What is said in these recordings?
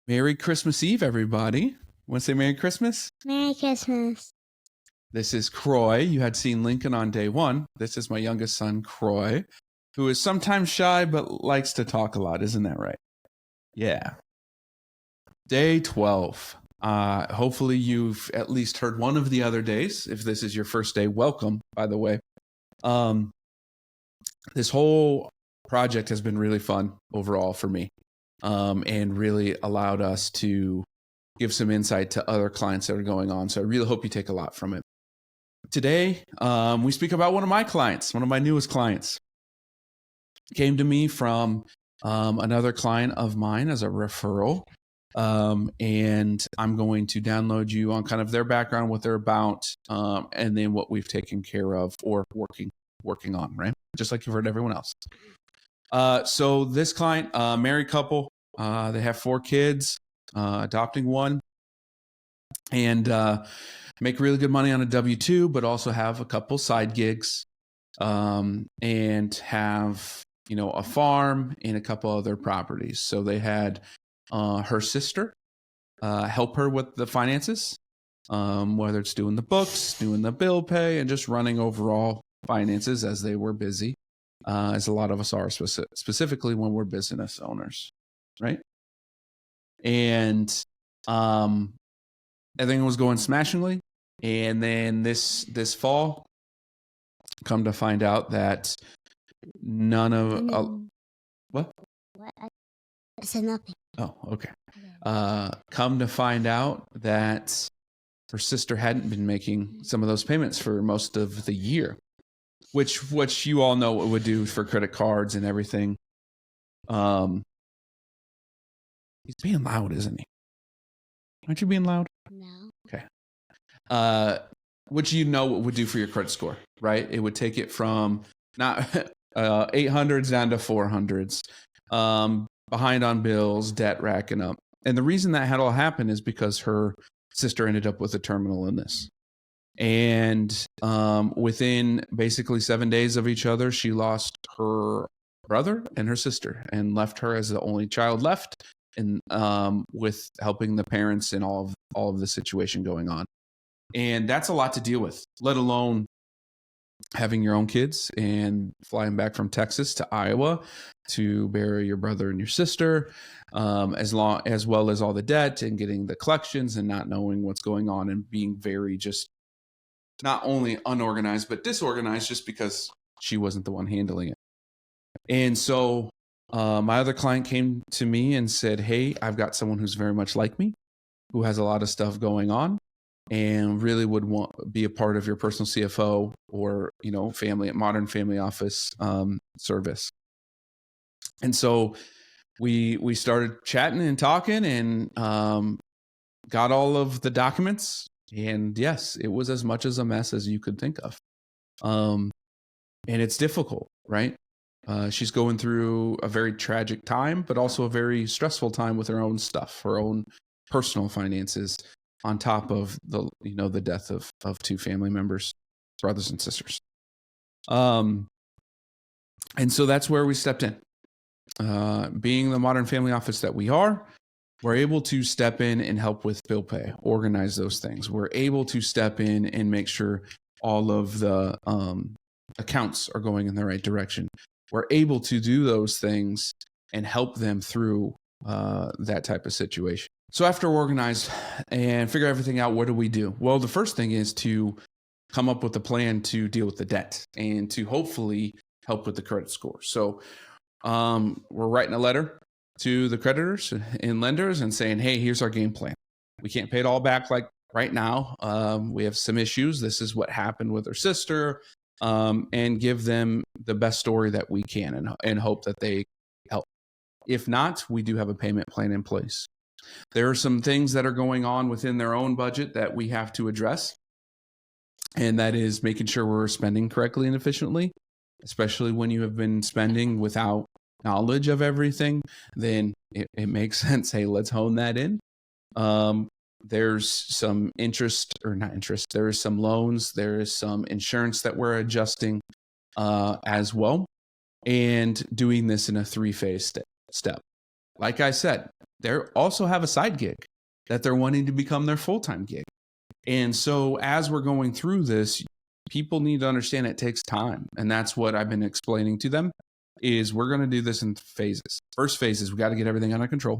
Merry Christmas Eve, everybody. Want to say Merry Christmas? Merry Christmas. This is Croy. You had seen Lincoln on day one. This is my youngest son, Croy, who is sometimes shy but likes to talk a lot. Isn't that right? Yeah. Day 12. Hopefully you've at least heard one of the other days. If this is your first day, welcome, by the way. This whole project has been really fun overall for me, and really allowed us to give some insight to other clients that are going on. So I really hope you take a lot from it. Today, we speak about one of my clients, one of my newest clients. Came to me from another client of mine as a referral. And I'm going to download you on kind of their background, what they're about, and then what we've taken care of or working on, right? Just like you've heard everyone else. So this client, married couple, they have 4 kids, adopting one, and make really good money on a W-2, but also have a couple side gigs, and have, a farm and a couple other properties. So they had her sister help her with the finances, whether it's doing the books, doing the bill pay, and just running overall finances as they were busy, as a lot of us are, specifically when we're business owners, right? And everything was going smashingly. And then this fall, come to find out that none of what? I said nothing. Oh, okay. Come to find out that her sister hadn't been making some of those payments for most of the year, which you all know what it would do for credit cards and everything. He's being loud, isn't he? Aren't you being loud? No. Okay. Which what would do for your credit score, right? It would take it from not 800s down to 400s, behind on bills, debt racking up. And the reason that had all happened is because her sister ended up with a terminal illness. And within basically 7 days of each other, she lost her brother and her sister and left her as the only child left, and with helping the parents and all of the situation going on. And that's a lot to deal with, let alone having your own kids and flying back from Texas to Iowa to bury your brother and your sister, as well as all the debt and getting the collections and not knowing what's going on and being very just not only unorganized, but disorganized just because she wasn't the one handling it. And so my other client came to me and said, hey, I've got someone who's very much like me, who has a lot of stuff going on and really would want be a part of your personal CFO or, modern family office service. And so we started chatting and talking and got all of the documents. And yes, it was as much as a mess as you could think of. And it's difficult, right? She's going through a very tragic time, but also a very stressful time with her own stuff, her own personal finances, on top of the death of 2 family members, brothers and sisters. And so that's where we stepped in. Being the modern family office that we are, we're able to step in and help with bill pay, organize those things. We're able to step in and make sure all of the accounts are going in the right direction. We're able to do those things and help them through that type of situation. So after organize and figure everything out, what do we do? Well, the first thing is to come up with a plan to deal with the debt and to hopefully help with the credit score. So we're writing a letter to the creditors and lenders and saying, hey, here's our game plan. We can't pay it all back like right now. We have some issues. This is what happened with her sister, and give them the best story that we can and hope that they help. If not, we do have a payment plan in place. There are some things that are going on within their own budget that we have to address. And that is making sure we're spending correctly and efficiently, especially when you have been spending without knowledge of everything, then it makes sense. Hey, let's hone that in. There's some there is some loans, there is some insurance that we're adjusting as well, and doing this in a 3-phase step. Like I said, they also have a side gig that they're wanting to become their full-time gig. And so as we're going through this, people need to understand it takes time. And that's what I've been explaining to them is we're going to do this in phases. First phase is we got to get everything under control.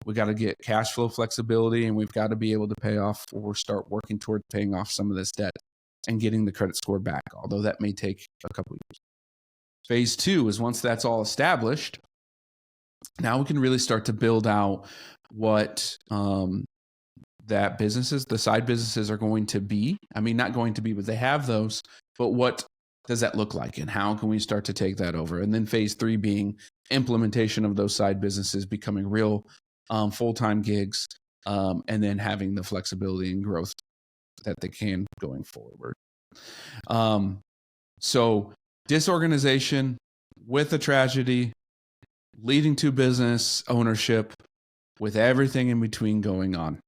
We got to get cash flow flexibility, and we've got to be able to pay off or start working toward paying off some of this debt and getting the credit score back, although that may take a couple of years. Phase 2 is once that's all established, now we can really start to build out what that businesses, the side businesses are going to be. I mean, not going to be, but they have those, but what does that look like and how can we start to take that over? And then phase 3 being implementation of those side businesses becoming real full-time gigs, and then having the flexibility and growth that they can going forward. So disorganization with a tragedy leading to business ownership with everything in between going on.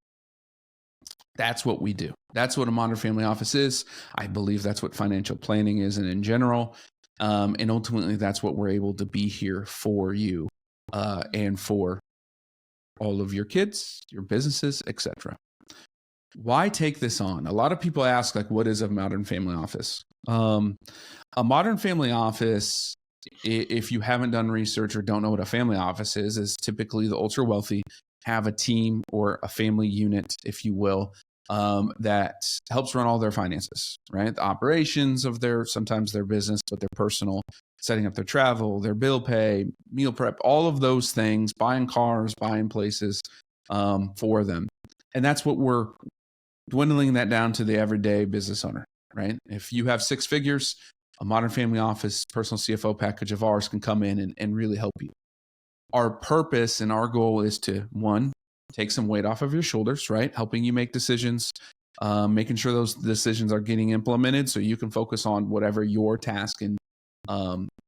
That's what we do. That's what a modern family office is. I believe that's what financial planning is, and in general, and ultimately that's what we're able to be here for you, and for all of your kids, your businesses, etc. Why take this on? A lot of people ask, like, what is a modern family office? A modern family office, if you haven't done research or don't know what a family office is typically the ultra wealthy have a team or a family unit, if you will, that helps run all their finances, right? The operations of sometimes their business, but their personal, setting up their travel, their bill pay, meal prep, all of those things, buying cars, buying places for them. And that's what we're dwindling that down to the everyday business owner, right? If you have 6 figures, a modern family office personal CFO package of ours can come in and really help you. Our purpose and our goal is to, 1, take some weight off of your shoulders, right? Helping you make decisions, making sure those decisions are getting implemented so you can focus on whatever your task and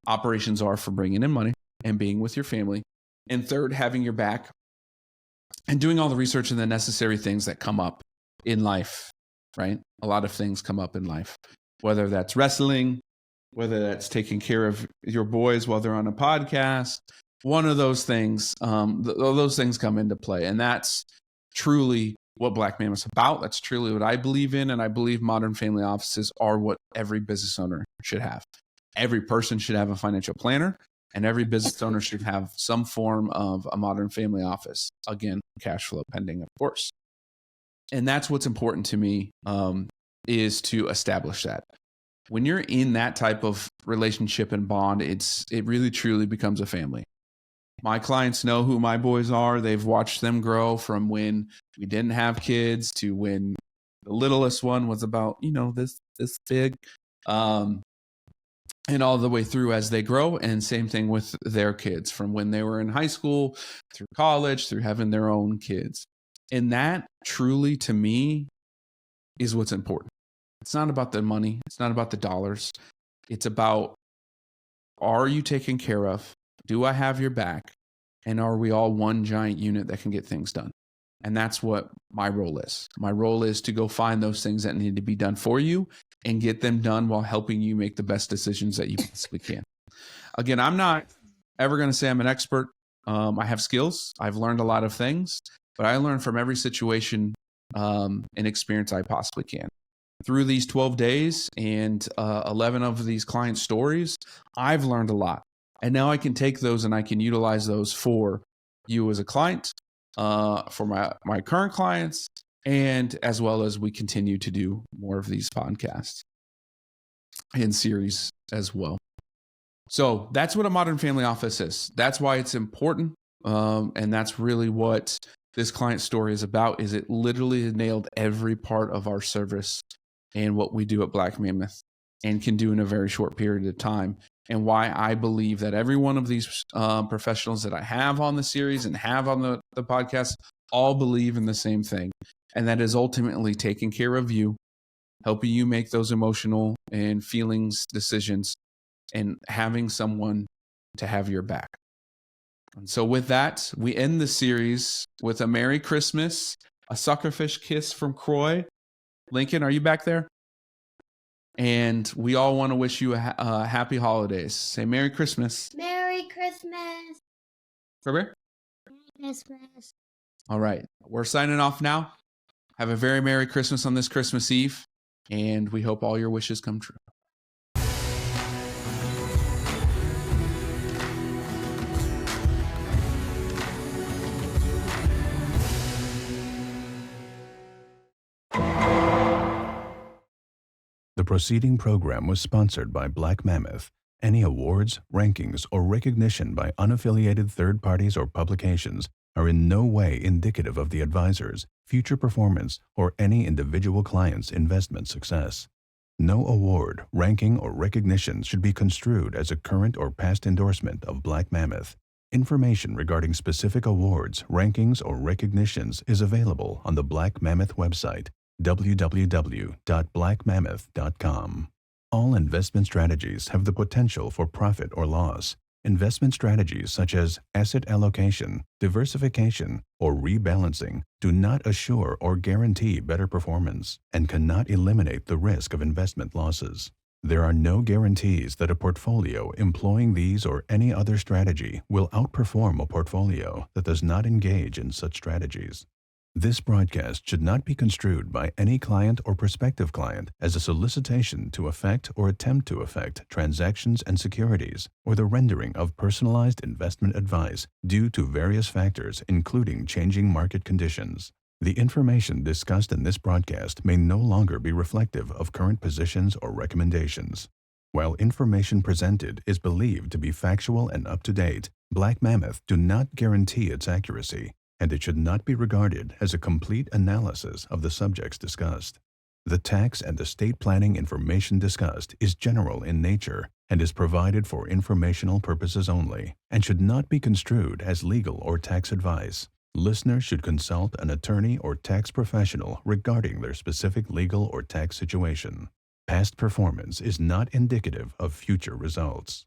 operations are for bringing in money and being with your family. And 3rd, having your back and doing all the research and the necessary things that come up in life, right? A lot of things come up in life, whether that's wrestling, whether that's taking care of your boys while they're on a podcast. One of those things, those things come into play. And that's truly what Black Mammoth's about. That's truly what I believe in. And I believe modern family offices are what every business owner should have. Every person should have a financial planner, and every business owner should have some form of a modern family office. Again, cash flow pending, of course. And that's what's important to me, is to establish that. When you're in that type of relationship and bond, it really truly becomes a family. My clients know who my boys are. They've watched them grow from when we didn't have kids to when the littlest one was about, this big, and all the way through as they grow. And same thing with their kids from when they were in high school through college, through having their own kids. And that truly, to me, is what's important. It's not about the money. It's not about the dollars. It's about, are you taken care of? Do I have your back? And are we all one giant unit that can get things done? And that's what my role is. My role is to go find those things that need to be done for you and get them done while helping you make the best decisions that you possibly can. Again, I'm not ever going to say I'm an expert. I have skills. I've learned a lot of things, but I learn from every situation and experience I possibly can. Through these 12 days and 11 of these client stories, I've learned a lot. And now I can take those and I can utilize those for you as a client, for my current clients, and as well as we continue to do more of these podcasts and series as well. So that's what a modern family office is. That's why it's important. And that's really what this client story is about, is it literally nailed every part of our service and what we do at Black Mammoth and can do in a very short period of time. And why I believe that every one of these professionals that I have on the series and have on the podcast all believe in the same thing. And that is ultimately taking care of you, helping you make those emotional and feelings decisions, and having someone to have your back. And so with that, we end the series with a Merry Christmas, a suckerfish kiss from Croy. Lincoln, are you back there? And we all want to wish you a happy holidays. Say Merry Christmas. Merry Christmas. Robert? Merry Christmas. All right. We're signing off now. Have a very Merry Christmas on this Christmas Eve, and we hope all your wishes come true. The preceding program was sponsored by Black Mammoth. Any awards, rankings, or recognition by unaffiliated third parties or publications are in no way indicative of the advisor's future performance or any individual client's investment success. No award, ranking, or recognition should be construed as a current or past endorsement of Black Mammoth. Information regarding specific awards, rankings, or recognitions is available on the Black Mammoth website, www.blackmammoth.com. All investment strategies have the potential for profit or loss. Investment strategies such as asset allocation, diversification, or rebalancing do not assure or guarantee better performance and cannot eliminate the risk of investment losses. There are no guarantees that a portfolio employing these or any other strategy will outperform a portfolio that does not engage in such strategies. This broadcast should not be construed by any client or prospective client as a solicitation to effect or attempt to effect transactions and securities, or the rendering of personalized investment advice due to various factors including changing market conditions. The information discussed in this broadcast may no longer be reflective of current positions or recommendations. While information presented is believed to be factual and up-to-date, Black Mammoth do not guarantee its accuracy, and it should not be regarded as a complete analysis of the subjects discussed. The tax and estate planning information discussed is general in nature and is provided for informational purposes only and should not be construed as legal or tax advice. Listeners should consult an attorney or tax professional regarding their specific legal or tax situation. Past performance is not indicative of future results.